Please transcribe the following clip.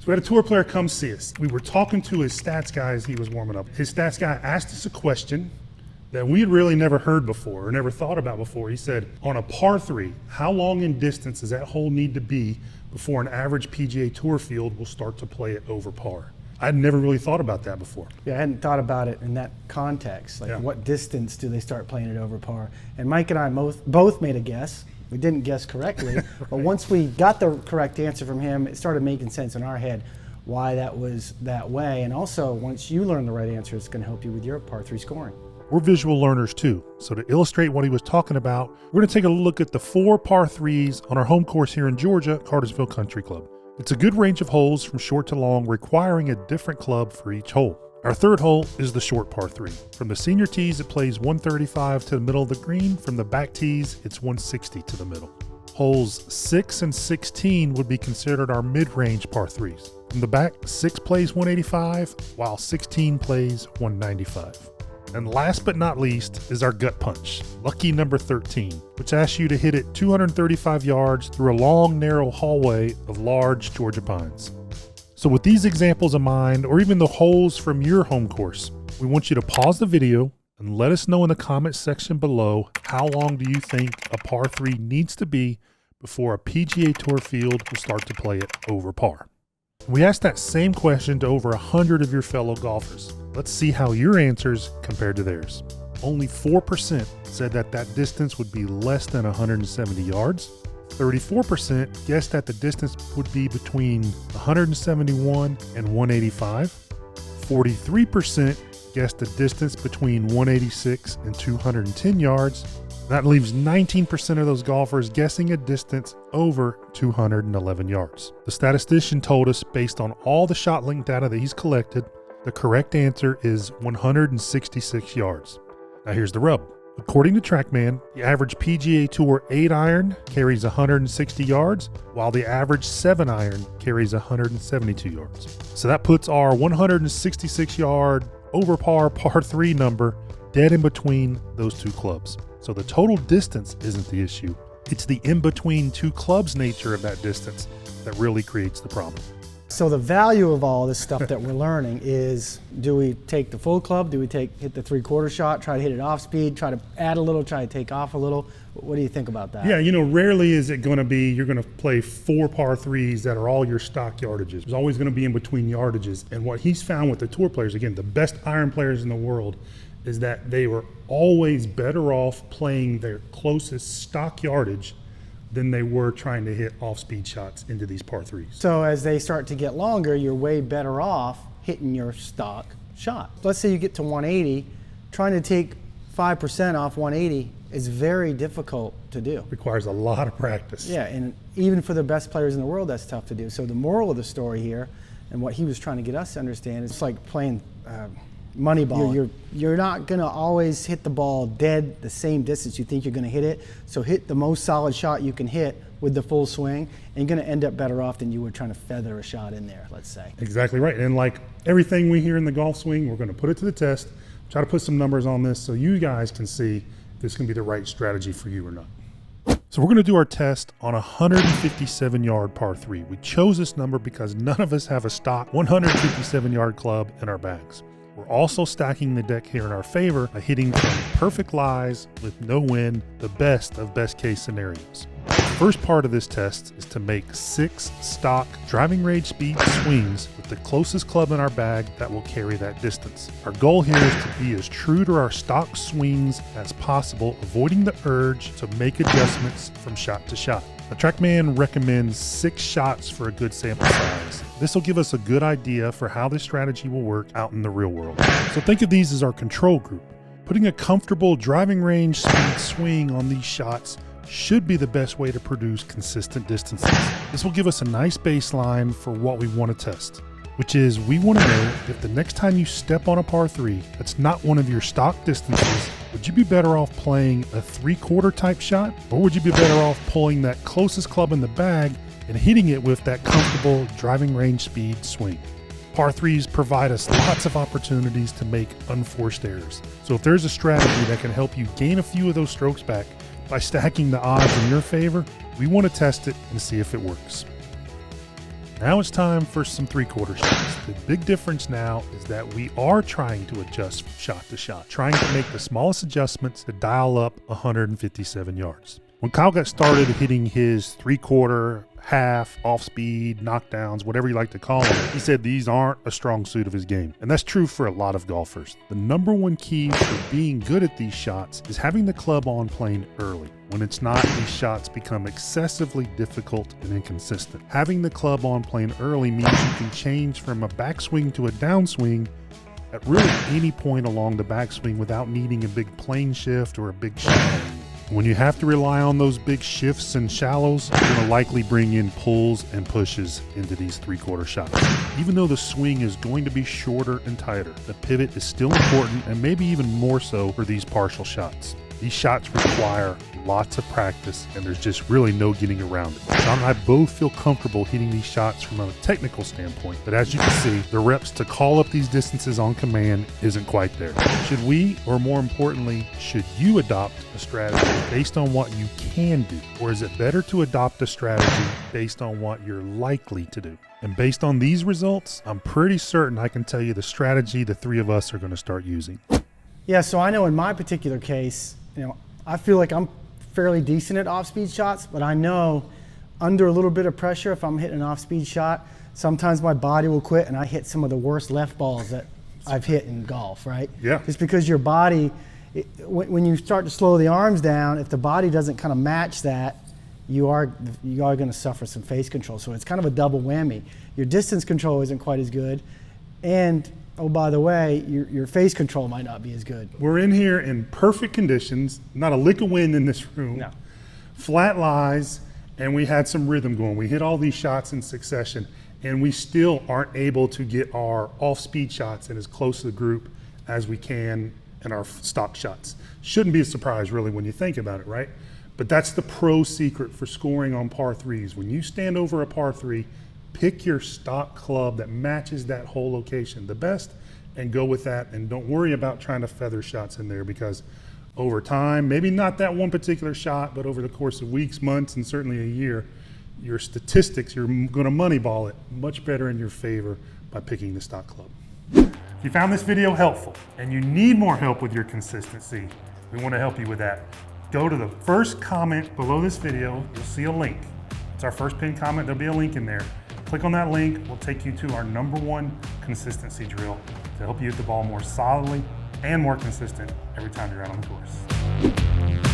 we had a tour player come see us. We were talking to his stats guy as he was warming up. His stats guy asked us a question that we had really never heard before or never thought about before. He said, on a par 3, how long in distance does that hole need to be before an average PGA Tour field will start to play it over par? I'd never really thought about that before. Yeah, I hadn't thought about it in that context. Like, what distance do they start playing it over par? And Mike and I both made a guess. We didn't guess correctly, but once we got the correct answer from him, it started making sense in our head why that was that way. And also, once you learn the right answer, it's going to help you with your par 3 scoring. We're visual learners too, so to illustrate what he was talking about, we're going to take a look at the 4 par 3s on our home course here in Georgia, Cartersville Country Club. It's a good range of holes from short to long, requiring a different club for each hole. Our third hole is the short par 3. From the senior tees, it plays 135 to the middle of the green. From the back tees, it's 160 to the middle. Holes 6 and 16 would be considered our mid-range par 3s. From the back, 6 plays 185, while 16 plays 195. And last but not least is our gut punch, lucky number 13, which asks you to hit it 235 yards through a long, narrow hallway of large Georgia pines. So with these examples in mind, or even the holes from your home course, we want you to pause the video and let us know in the comments section below, how long do you think a par 3 needs to be before a PGA Tour field will start to play it over par? We asked that same question to over 100 of your fellow golfers. Let's see how your answers compared to theirs. Only 4% said that that distance would be less than 170 yards. 34% guessed that the distance would be between 171 and 185. 43% guessed the distance between 186 and 210 yards. That leaves 19% of those golfers guessing a distance over 211 yards. The statistician told us, based on all the shot link data that he's collected, the correct answer is 166 yards. Now here's the rub. According to TrackMan, the average PGA Tour 8-iron carries 160 yards, while the average 7-iron carries 172 yards. So that puts our 166-yard over par 3 number dead in between those two clubs. So the total distance isn't the issue. It's the in-between two clubs nature of that distance that really creates the problem. So the value of all this stuff that we're learning is, do we take the full club? Do we hit the 3/4 shot, try to hit it off speed, try to add a little, try to take off a little? What do you think about that? Yeah, rarely is it going to be, you're going to play 4 par 3s that are all your stock yardages. There's always going to be in between yardages. And what he's found with the tour players, again, the best iron players in the world, is that they were always better off playing their closest stock yardage than they were trying to hit off-speed shots into these par 3s. So as they start to get longer, you're way better off hitting your stock shot. Let's say you get to 180, trying to take 5% off 180 is very difficult to do. Requires a lot of practice. Yeah, and even for the best players in the world, that's tough to do. So the moral of the story here, and what he was trying to get us to understand, is it's like playing Moneyball. You're not going to always hit the ball dead the same distance you think you're going to hit it. So hit the most solid shot you can hit with the full swing, and you're going to end up better off than you were trying to feather a shot in there, let's say. Exactly right. And like everything we hear in the golf swing, we're going to put it to the test, try to put some numbers on this so you guys can see if this can be the right strategy for you or not. So we're going to do our test on a 157-yard par 3. We chose this number because none of us have a stock 157-yard club in our bags. We're also stacking the deck here in our favor by hitting from perfect lies with no wind, the best of best case scenarios. The first part of this test is to make 6 stock driving range speed swings with the closest club in our bag that will carry that distance. Our goal here is to be as true to our stock swings as possible, avoiding the urge to make adjustments from shot to shot. The TrackMan recommends 6 shots for a good sample size. This will give us a good idea for how this strategy will work out in the real world. So think of these as our control group. Putting a comfortable driving range speed swing on these shots should be the best way to produce consistent distances. This will give us a nice baseline for what we want to test, which is we want to know if the next time you step on a par 3 that's not one of your stock distances, would you be better off playing a 3/4 type shot, or would you be better off pulling that closest club in the bag and hitting it with that comfortable driving range speed swing? Par 3s provide us lots of opportunities to make unforced errors. So if there's a strategy that can help you gain a few of those strokes back by stacking the odds in your favor, we want to test it and see if it works. Now it's time for some three-quarter shots. The big difference now is that we are trying to adjust from shot to shot, trying to make the smallest adjustments to dial up 157 yards. When Kyle got started hitting his three-quarter, half, off-speed, knockdowns, whatever you like to call them, he said these aren't a strong suit of his game. And that's true for a lot of golfers. The number one key for being good at these shots is having the club on plane early. When it's not, these shots become excessively difficult and inconsistent. Having the club on plane early means you can change from a backswing to a downswing at really any point along the backswing without needing a big plane shift or a big shallow. When you have to rely on those big shifts and shallows, you're going to likely bring in pulls and pushes into these three-quarter shots. Even though the swing is going to be shorter and tighter, the pivot is still important and maybe even more so for these partial shots. These shots require lots of practice, and there's just really no getting around it. Shaun and I both feel comfortable hitting these shots from a technical standpoint, but as you can see, the reps to call up these distances on command isn't quite there. Should we, or more importantly, should you adopt a strategy based on what you can do? Or is it better to adopt a strategy based on what you're likely to do? And based on these results, I'm pretty certain I can tell you the strategy the three of us are going to start using. Yeah, so I know in my particular case, I feel like I'm fairly decent at off-speed shots, but I know under a little bit of pressure, if I'm hitting an off-speed shot, sometimes my body will quit and I hit some of the worst left balls that I've hit in golf, right? Yeah. Just because your body, when you start to slow the arms down, if the body doesn't kind of match that, you are going to suffer some face control. So it's kind of a double whammy. Your distance control isn't quite as good, and oh, by the way, your face control might not be as good. We're in here in perfect conditions, not a lick of wind in this room, No. flat lies, and we had some rhythm going. We hit all these shots in succession, and we still aren't able to get our off-speed shots in as close to the group as we can in our stock shots. Shouldn't be a surprise, really, when you think about it, right? But that's the pro secret for scoring on par threes. When you stand over a par three, pick your stock club that matches that whole location the best and go with that, and don't worry about trying to feather shots in there, because over time, maybe not that one particular shot, but over the course of weeks, months, and certainly a year, your statistics, you're going to moneyball it much better in your favor by picking the stock club. If you found this video helpful and you need more help with your consistency, we want to help you with that. Go to the first comment below this video, you'll see a link. It's our first pinned comment, there'll be a link in there. Click on that link, we'll take you to our #1 consistency drill to help you hit the ball more solidly and more consistent every time you're out on the course.